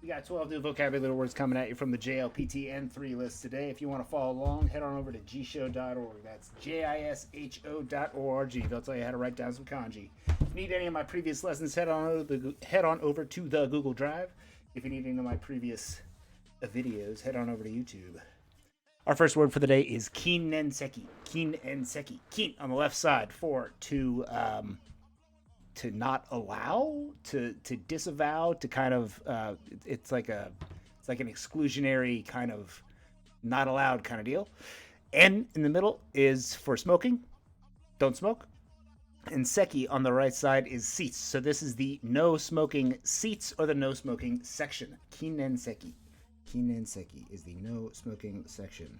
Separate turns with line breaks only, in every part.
We got 12 new vocabulary words coming at you from the JLPT N3 list today. If you want to follow along, head on over to gshow.org. That's JISHO.org. They'll tell you how to write down some kanji. If you need any of my previous lessons, head on over to the Google Drive. If you need any of my previous videos, head on over to YouTube. Our first word for the day is kinenseki. Kinenseki. Kin on the left side for to not allow, to disavow, to kind of it's like an exclusionary kind of not allowed kind of deal. N in the middle is for smoking. Don't smoke. And seki on the right side is seats. So this is the no smoking seats or the no smoking section. Kinenseki. Kinenseki is the no smoking section.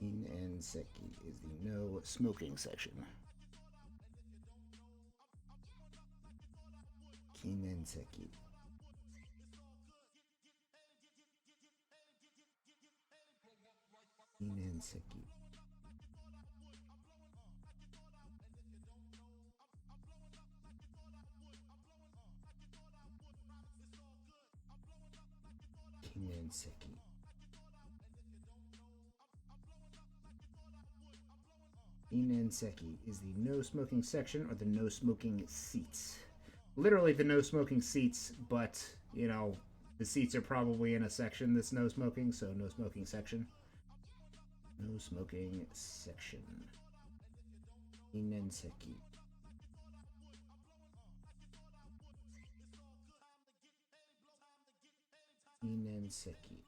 Kinenseki is the no smoking section. Kinenseki. Kinenseki. Kinenseki. Kinenseki is the no smoking section or the no smoking seats. Literally the no smoking seats, but you know, the seats are probably in a section that's no smoking, so no smoking section. No smoking section. Kinenseki. Kinenseki.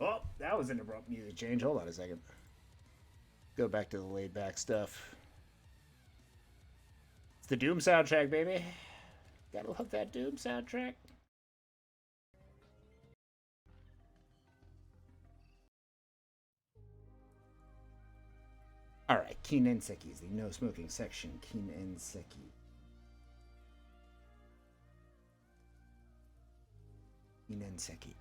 Oh, that was an abrupt music change. Hold on a second. Go back to the laid back stuff. It's the Doom soundtrack, baby. Gotta love that Doom soundtrack. Alright, kinenseki is the no smoking section. Kinenseki. Kinenseki.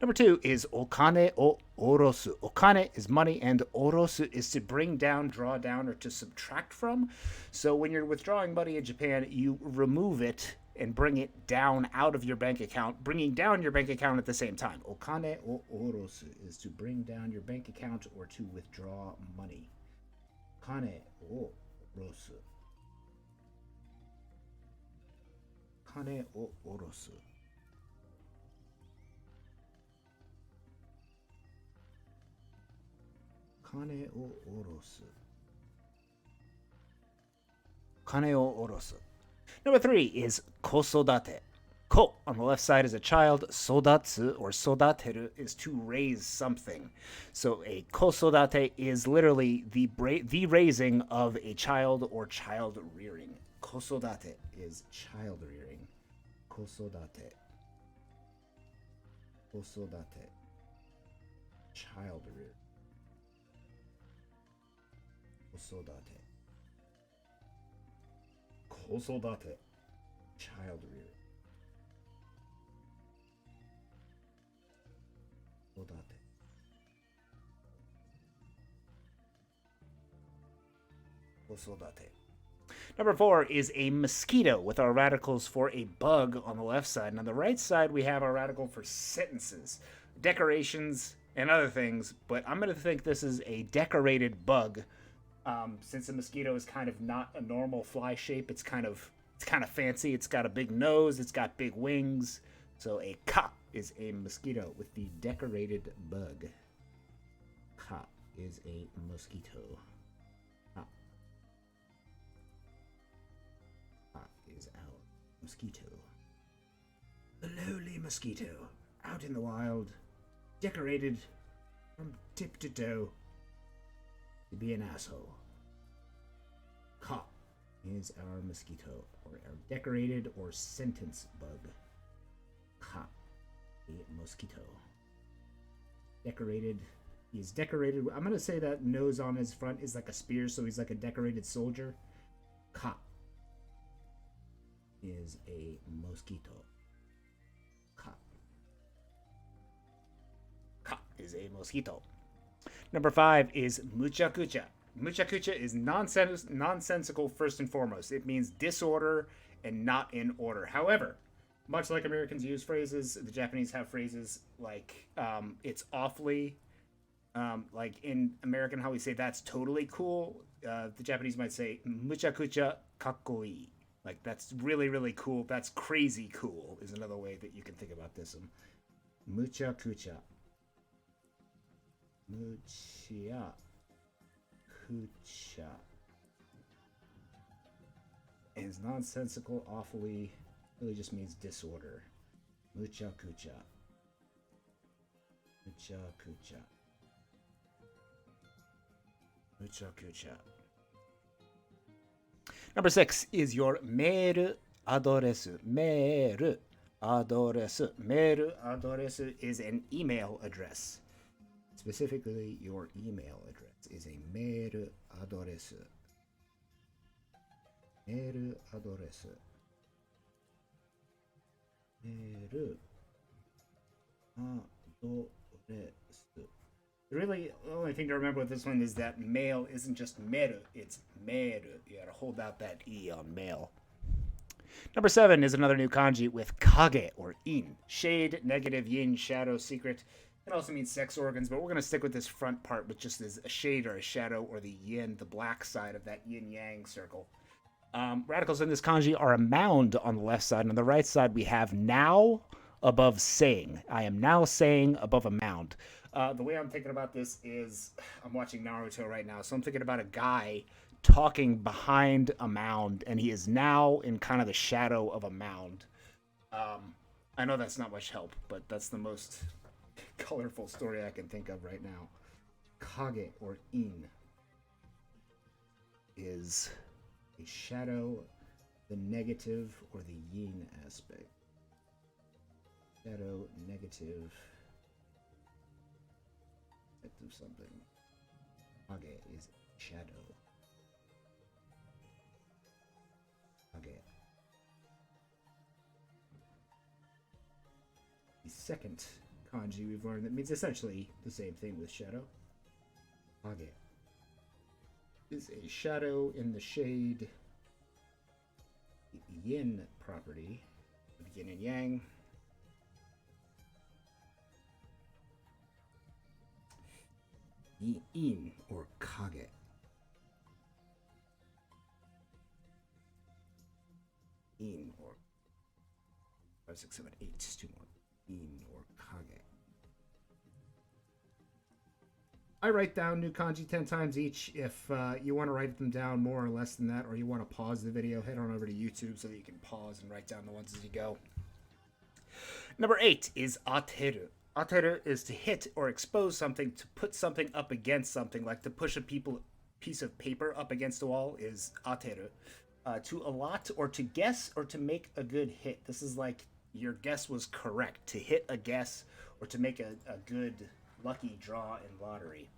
Number 2 is okane o orosu. Okane is money, and orosu is to bring down, draw down, or to subtract from. So when you're withdrawing money in Japan, you remove it and bring it down out of your bank account, bringing down your bank account at the same time. Okane o orosu is to bring down your bank account or to withdraw money. Kane o orosu. Kane o orosu. Kane o orosu. Kane o orosu. Number 3 is kosodate. Ko on the left side is a child. Sodatsu or sodateru is to raise something. So a kosodate is literally the raising of a child or child rearing. Kosodate is child rearing. Kosodate. Kosodate. Child rearing. Kosodate. Kosodate. Child rearing. Kosodate. Kosodate. Number 4 is a mosquito with our radicals for a bug on the left side. And on the right side, we have our radical for sentences, decorations, and other things. But I'm going to think this is a decorated bug. Since a mosquito is kind of not a normal fly shape, it's kind of fancy. It's got a big nose. It's got big wings. So a ka is a mosquito with the decorated bug. Ka is a mosquito. Ka. Ka is our mosquito. The lowly mosquito, out in the wild, decorated from tip to toe to be an asshole. Ka is our mosquito, or our decorated or sentence bug. Ka, a mosquito. Decorated. He's decorated. I'm going to say that nose on his front is like a spear, so he's like a decorated soldier. Ka is a mosquito. Ka. Ka is a mosquito. Number 5 is muchakucha. Muchakucha is nonsensical first and foremost. It means disorder and not in order. However, much like Americans use phrases, the Japanese have phrases like it's awfully. Like in American, how we say that's totally cool. The Japanese might say muchakucha kakkoi. Like that's really, really cool. That's crazy cool is another way that you can think about this. Muchakucha. Muchakucha. Is nonsensical, awfully, really just means disorder. Muchakucha. Muchakucha. Muchakucha. Number 6 is your mail address. Mail address. Mail address is an email address. Specifically, your email address is a mail address. Mail address. Mail address. Really, the only thing to remember with this one is that mail isn't just meru, it's meru. You gotta hold out that E on mail. Number 7 is another new kanji with kage or in. Shade, negative, yin, shadow, secret. It also means sex organs, but we're gonna stick with this front part, which just is a shade or a shadow or the yin, the black side of that yin-yang circle. Radicals in this kanji are a mound on the left side, and on the right side we have now above saying. I am now saying above a mound. The way I'm thinking about this is I'm watching Naruto right now, so I'm thinking about a guy talking behind a mound, and he is now in kind of the shadow of a mound. I know that's not much help, but that's the most colorful story I can think of right now. Kage or in is a shadow, the negative or the yin aspect. Shadow, negative. Of something. Kage is shadow. Kage. The second kanji we've learned that means essentially the same thing with shadow. Kage is a shadow in the shade. The yin property of yin and yang. In or kage. In or 5, 6, 7, 8. 2 more. In or kage. I write down new kanji 10 times each. If you want to write them down more or less than that, or you want to pause the video, head on over to YouTube so that you can pause and write down the ones as you go. Number 8 is ateru. Ateru is to hit or expose something, to put something up against something, like to push a piece of paper up against a wall is ateru. To allot or to guess or to make a good hit. This is like your guess was correct. To hit a guess or to make a good lucky draw in lottery.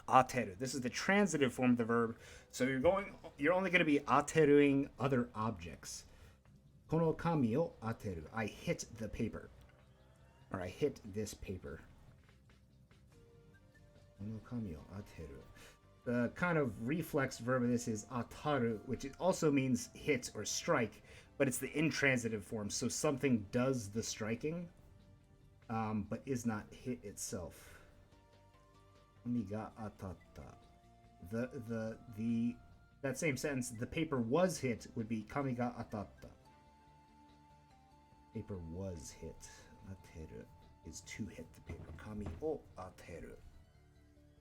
Ateru. This is the transitive form of the verb. So you're only going to be ateruing other objects. Kono kami o ateru. I hit the paper. Or I hit this paper. The kind of reflex verb of this is ataru, which also means hit or strike, but it's the intransitive form. So something does the striking, but is not hit itself. Kami ga atatta. That same sentence, the paper was hit, would be kami ga atatta. Paper was hit. Ateru is to hit the paper. Kami o ateru.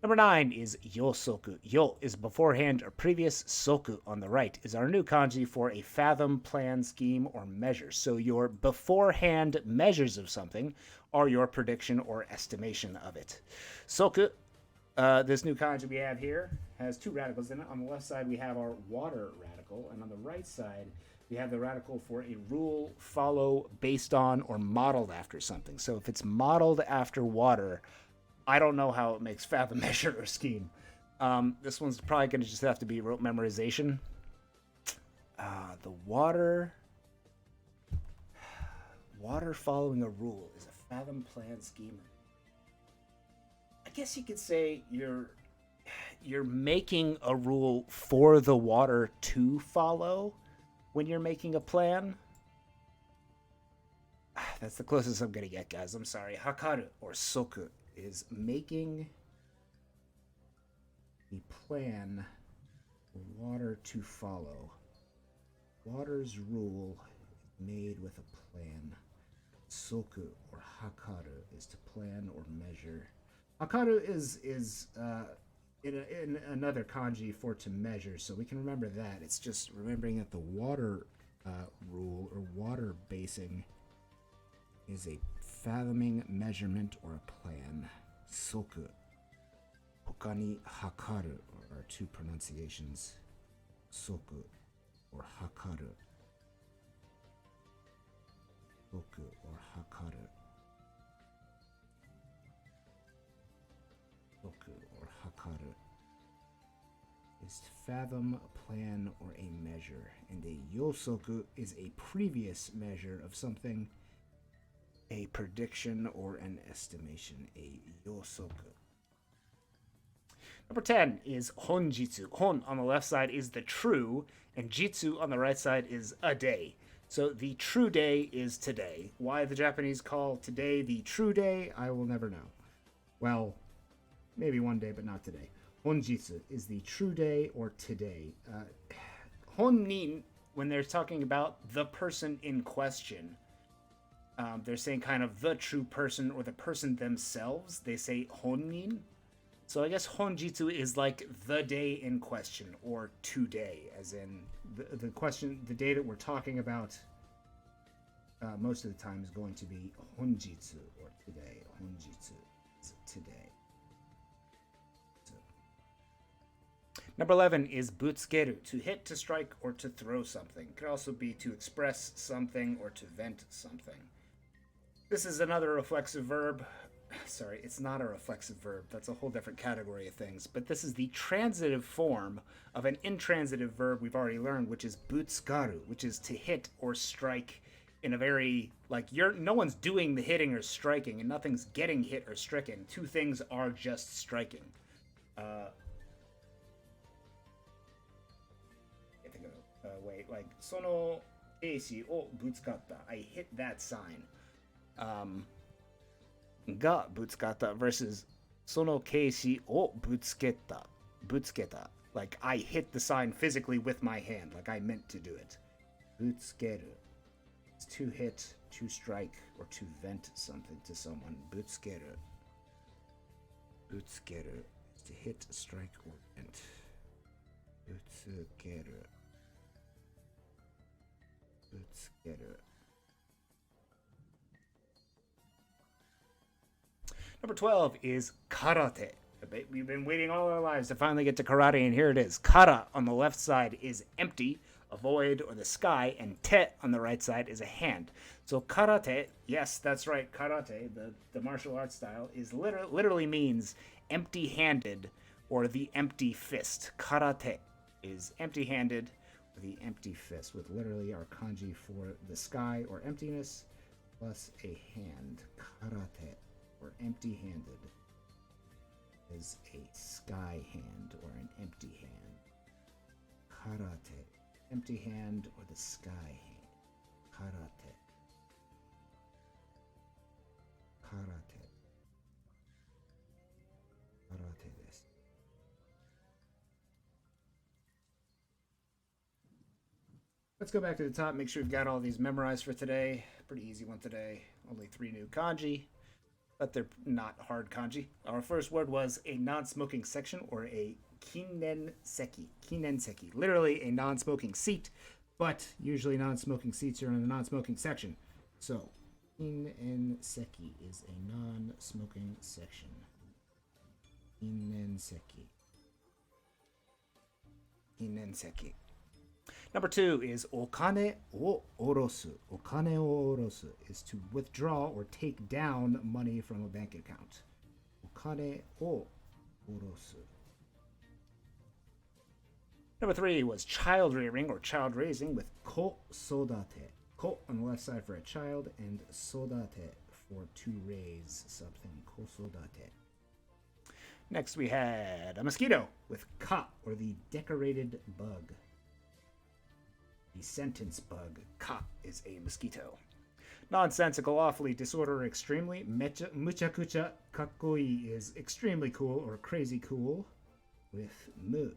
Number 9 is yosoku. Yo is beforehand or previous. Soku on the right is our new kanji for a fathom, plan, scheme, or measure. So your beforehand measures of something are your prediction or estimation of it. Soku, this new kanji we have here, has 2 radicals in it. On the left side we have our water radical, and on the right side we have the radical for a rule, follow, based on, or modeled after something. So if it's modeled after water, I don't know how it makes fathom, measure, or scheme. This one's probably going to just have to be rote memorization. The water following a rule is a fathom, plan, scheme. I guess you could say you're making a rule for the water to follow, when you're making a plan. That's the closest I'm gonna get, guys. I'm sorry. Hakaru or soku is making the plan for water to follow. Water's rule is made with a plan. Soku or hakaru is to plan or measure. Hakaru is in another kanji for to measure, so we can remember that. It's just remembering that the water rule or water basing is a fathoming measurement or a plan. Soku. Hokani hakaru are two pronunciations. Soku or hakaru. Soku or hakaru. Soku or hakaru is to fathom, plan, or a measure. And a yosoku is a previous measure of something, a prediction or an estimation. A yosoku. Number 10 is honjitsu. Hon on the left side is the true, and jitsu on the right side is a day. So the true day is today. Why the Japanese call today the true day, I will never know. Well, maybe one day, but not today. Honjitsu is the true day or today. Honnin, when they're talking about the person in question, they're saying kind of the true person or the person themselves. They say honnin. So I guess honjitsu is like the day in question or today, as in the question, the day that we're talking about. Most of the time is going to be honjitsu or today. Honjitsu is today. So. Number 11 is butsukeru, to hit, to strike, or to throw something. It could also be to express something or to vent something. This is another reflexive verb. Sorry, it's not a reflexive verb. That's a whole different category of things. But this is the transitive form of an intransitive verb we've already learned, which is butsukaru, which is to hit or strike in a very, like, no one's doing the hitting or striking, and nothing's getting hit or stricken. Two things are just striking. Wait, like, sono eishi o butsukatta. I hit that sign. Ga butsukatta versus sono keishi o butsuketa. Like, I hit the sign physically with my hand, like I meant to do it. Butsukeru. It's to hit, to strike, or to vent something to someone. Butsukeru. Butsukeru is to hit, strike, or vent. Butsukeru. Butsukeru. Number 12 is karate. We've been waiting all our lives to finally get to karate, and here it is. Kara on the left side is empty, a void, or the sky, and te on the right side is a hand. So karate, yes, that's right, karate, the martial arts style, is literally means empty-handed or the empty fist. Karate is empty-handed or the empty fist, with literally our kanji for the sky or emptiness plus a hand. Karate, or empty-handed, is a sky hand or an empty hand. Karate, empty hand or the sky hand. Karate. Karate. Karate desu. Let's go back to the top, make sure we've got all these memorized for today. Pretty easy one today. Only 3 new kanji, but they're not hard kanji. Our first word was a non-smoking section, or a kinenseki. Kinenseki, literally a non-smoking seat, but usually non-smoking seats are in the non-smoking section. So, kinenseki is a non-smoking section. Kinenseki. Kinenseki. Number 2 is okane o orosu. Okane o orosu is to withdraw or take down money from a bank account. Okane o orosu. Number 3 was child rearing or child raising with ko sodate. Ko on the left side for a child, and sodate for to raise something. Ko sodate. Next we had a mosquito with ka, or the decorated bug. The sentence bug. Ka is a mosquito. Nonsensical, awfully, disorder, extremely. Muchakucha kakkoi is extremely cool or crazy cool. With mu.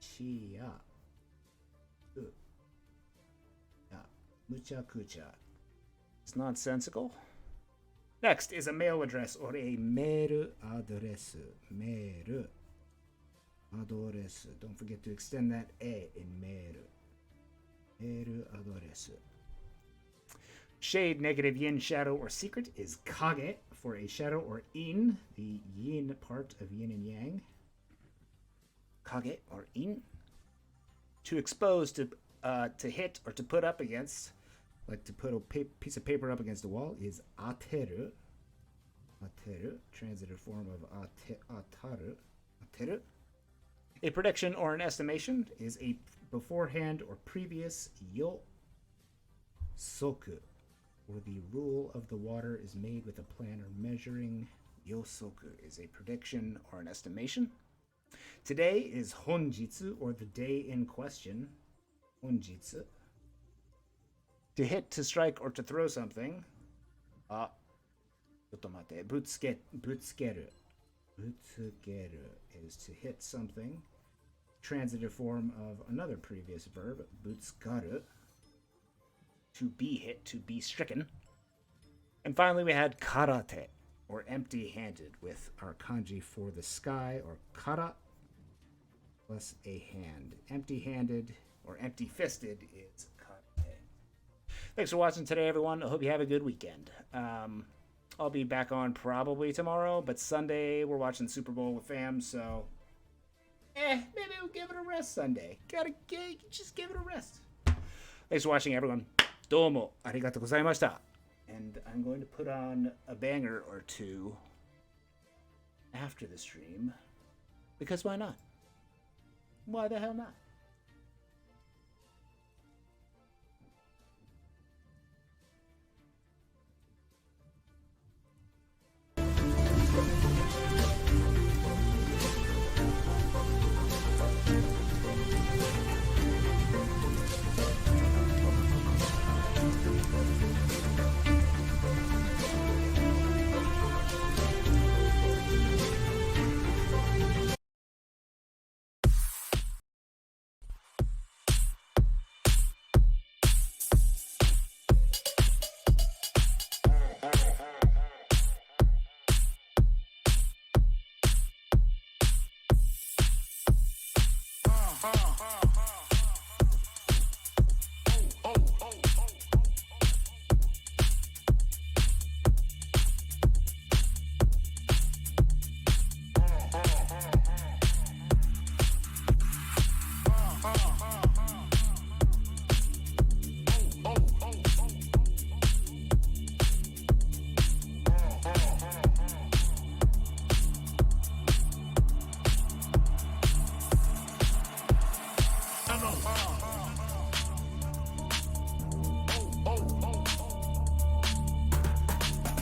Chia. Muchakucha. It's nonsensical. Next is a mail address or a mail address. Mail address. Don't forget to extend that e in mail. Mail address. Shade, negative, yin, shadow, or secret is kage for a shadow, or in, the yin part of yin and yang. Kage or in. To expose, to hit, or to put up against, like to put a piece of paper up against a wall, is ateru. Ateru, transitive form of ataru. Ateru. A prediction or an estimation is a beforehand or previous yo soku, or the rule of the water is made with a plan or measuring. Yosoku is a prediction or an estimation. Today is honjitsu, or the day in question. Honjitsu. To hit, to strike, or to throw something. Butsukeru. Butsukeru is to hit something. Transitive form of another previous verb, butsukaru. To be hit, to be stricken. And finally we had karate, or empty-handed, with our kanji for the sky, or kara, plus a hand. Empty-handed, or empty-fisted, is karate. Thanks for watching today, everyone. I hope you have a good weekend. I'll be back on probably tomorrow, but Sunday we're watching the Super Bowl with fam, so maybe we'll give it a rest Sunday. Just give it a rest. Thanks for watching, everyone. Domo arigatou gozaimashita. And I'm going to put on a banger or two after the stream, because why not? Why the hell not?